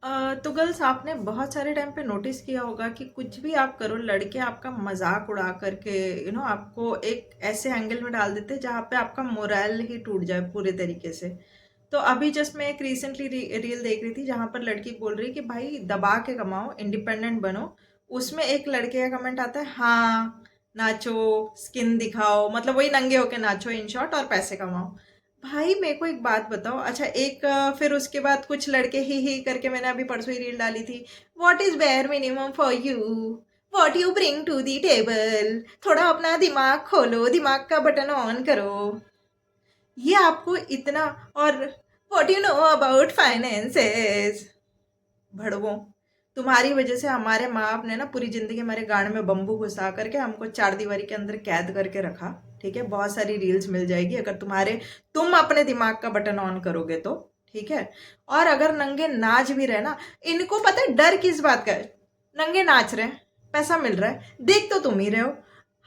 तो गर्ल्स, आपने बहुत सारे टाइम पे नोटिस किया होगा कि कुछ भी आप करो, लड़के आपका मजाक उड़ा करके आपको एक ऐसे एंगल में डाल देते हैं जहाँ पे आपका मोरल ही टूट जाए पूरे तरीके से। तो अभी जस्ट मैं एक रिसेंटली रील देख रही थी जहाँ पर लड़की बोल रही कि भाई दबा के कमाओ, इंडिपेंडेंट बनो। उसमें एक लड़के का कमेंट आता है, हाँ नाचो, स्किन दिखाओ, मतलब वही नंगे होके नाचो इन शॉर्ट, और पैसे कमाओ। भाई मेरे को एक बात बताओ। अच्छा, एक फिर उसके बाद कुछ लड़के ही करके, मैंने अभी परसों ही रील डाली थी, what is bare minimum for you, what you bring to the table, थोड़ा अपना दिमाग खोलो, दिमाग का बटन ऑन करो। ये आपको इतना। और what you know about finances. भड़वो, तुम्हारी वजह से हमारे माँ बाप ने ना पूरी जिंदगी हमारे गाड़ में बम्बू घुसा करके हमको चार दीवारी के अंदर कैद करके रखा। ठीक है, बहुत सारी रील्स मिल जाएगी अगर तुम अपने दिमाग का बटन ऑन करोगे तो। ठीक है। और अगर नंगे नाच भी रहे ना, इनको पता है डर किस बात का है। नंगे नाच रहे हैं, पैसा मिल रहा है, देख तो तुम ही रहे हो।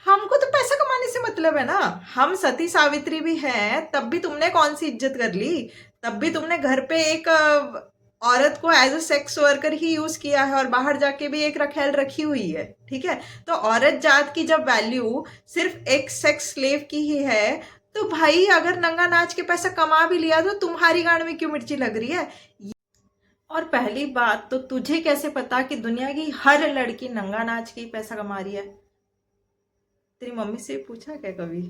हमको तो पैसा कमाने से मतलब है ना। हम सती सावित्री भी हैं, तब भी तुमने कौन सी इज्जत कर ली। तब भी तुमने घर पे एक औरत को एज अ सेक्स वर्कर ही यूज किया है, और बाहर जाके भी एक रखेल रखी हुई है। ठीक है। तो औरत जात की जब वैल्यू सिर्फ एक सेक्स स्लेव की ही है, तो भाई अगर नंगा नाच के पैसा कमा भी लिया तो तुम्हारी गांड में क्यों मिर्ची लग रही है। और पहली बात तो तुझे कैसे पता कि दुनिया की हर लड़की नंगा नाच के ही पैसा कमा रही है। तेरी मम्मी से पूछा क्या कभी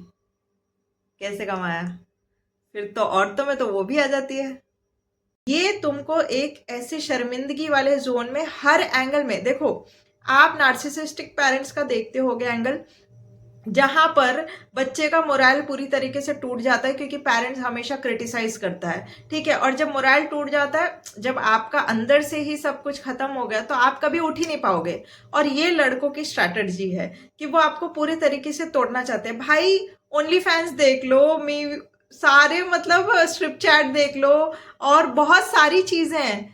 कैसे कमाया? फिर तो औरतों में तो वो भी आ जाती है। ये तुमको एक ऐसे शर्मिंदगी वाले जोन में हर एंगल में देखो। आप नार्सिसिस्टिक पेरेंट्स का देखते होगे एंगल, जहां पर बच्चे का मोराल पूरी तरीके से टूट जाता है क्योंकि पेरेंट्स हमेशा क्रिटिसाइज करता है। ठीक है। और जब मोराल टूट जाता है, जब आपका अंदर से ही सब कुछ खत्म हो गया, तो आप कभी उठ ही नहीं पाओगे। और ये लड़कों की स्ट्रैटेजी है कि वो आपको पूरे तरीके से तोड़ना चाहते हैं। भाई ओनली फैंस देख लो, मी सारे मतलब स्ट्रिप चैट देख लो, और बहुत सारी चीजें हैं।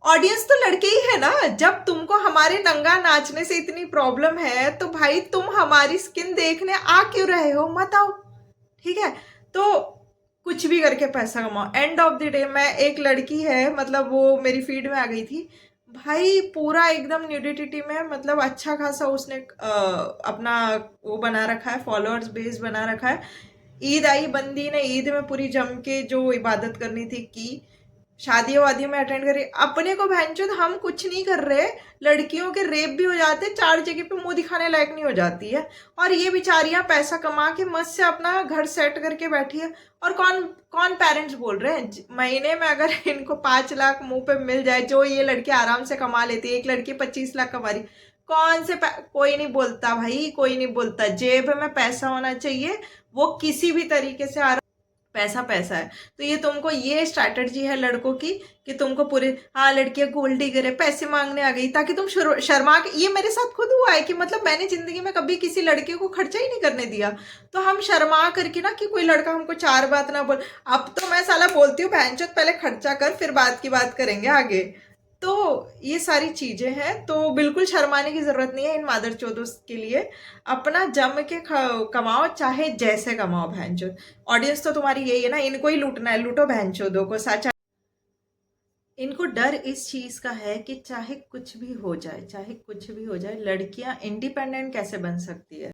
ऑडियंस तो लड़के ही है ना। जब तुमको हमारे नंगा नाचने से इतनी प्रॉब्लम है, तो भाई तुम हमारी स्किन देखने आ क्यों रहे हो, मत आओ। ठीक है। तो कुछ भी करके पैसा कमाओ। एंड ऑफ द डे, मैं एक लड़की है, मतलब वो मेरी फीड में आ गई थी। भाई पूरा एकदम न्यूडिटी में, मतलब अच्छा खासा उसने अपना वो बना रखा है, फॉलोअर्स बेस बना रखा है। ईद आई, बंदी ने ईद में पूरी जम के जो इबादत करनी थी की, शादियों वादियों में अटेंड करी। अपने को भैंचोद हम कुछ नहीं कर रहे, लड़कियों के रेप भी हो जाते, चार जगह पे मुंह दिखाने लायक नहीं हो जाती है। और ये बेचारियां पैसा कमा के मस्त से अपना घर सेट करके बैठी है। और कौन कौन पेरेंट्स बोल रहे हैं महीने में अगर इनको 5 लाख मुंह पे मिल जाए, जो ये लड़की आराम से कमा लेती है, एक लड़की 25 लाख कमा रही, कोई नहीं बोलता भाई, कोई नहीं बोलता। जेब में पैसा होना चाहिए, वो किसी भी तरीके से पैसा पैसा है। तो ये तुमको ये स्ट्रैटेजी है लड़कों की कि तुमको पूरे, हाँ लड़कियां गोल्ड डिगर है, पैसे मांगने आ गई, ताकि तुम शर्मा के। ये मेरे साथ खुद हुआ है कि मतलब मैंने जिंदगी में कभी किसी लड़के को खर्चा ही नहीं करने दिया, तो हम शर्मा करके ना कि कोई लड़का हमको चार बात ना बोल। अब तो मैं साला बोलती हूँ, बहनचोद पहले खर्चा कर, फिर बात की बात करेंगे आगे। तो ये सारी चीजें हैं, तो बिल्कुल शर्माने की जरूरत नहीं है इन मादर चौदों के लिए। अपना जम के कमाओ, चाहे जैसे कमाओ बहनचोद। ऑडियंस तो तुम्हारी यही है ना, इनको ही लूटना है, लूटो बहनचोदों को सच। इनको डर इस चीज का है कि चाहे कुछ भी हो जाए, चाहे कुछ भी हो जाए, लड़कियां इंडिपेंडेंट कैसे बन सकती है।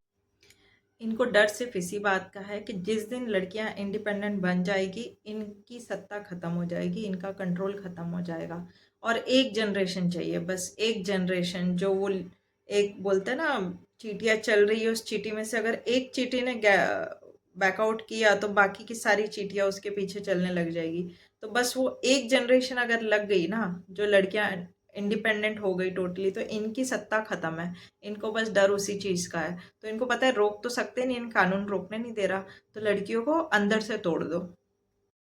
इनको डर सिर्फ इसी बात का है कि जिस दिन लड़कियां इंडिपेंडेंट बन जाएगी, इनकी सत्ता खत्म हो जाएगी, इनका कंट्रोल खत्म हो जाएगा। और एक जनरेशन चाहिए, बस एक जनरेशन, जो वो एक बोलते हैं ना, चीटियां चल रही है, उस चीटी में से अगर एक चीटी ने बैकआउट किया, तो बाकी की सारी चीटियां उसके पीछे चलने लग जाएगी। तो बस वो एक जनरेशन अगर लग गई ना, जो लड़कियां इंडिपेंडेंट हो गई टोटली, तो इनकी सत्ता खत्म है। इनको बस डर उसी चीज का है। तो इनको पता है रोक तो सकते नहीं, इन कानून रोकने नहीं दे रहा, तो लड़कियों को अंदर से तोड़ दो।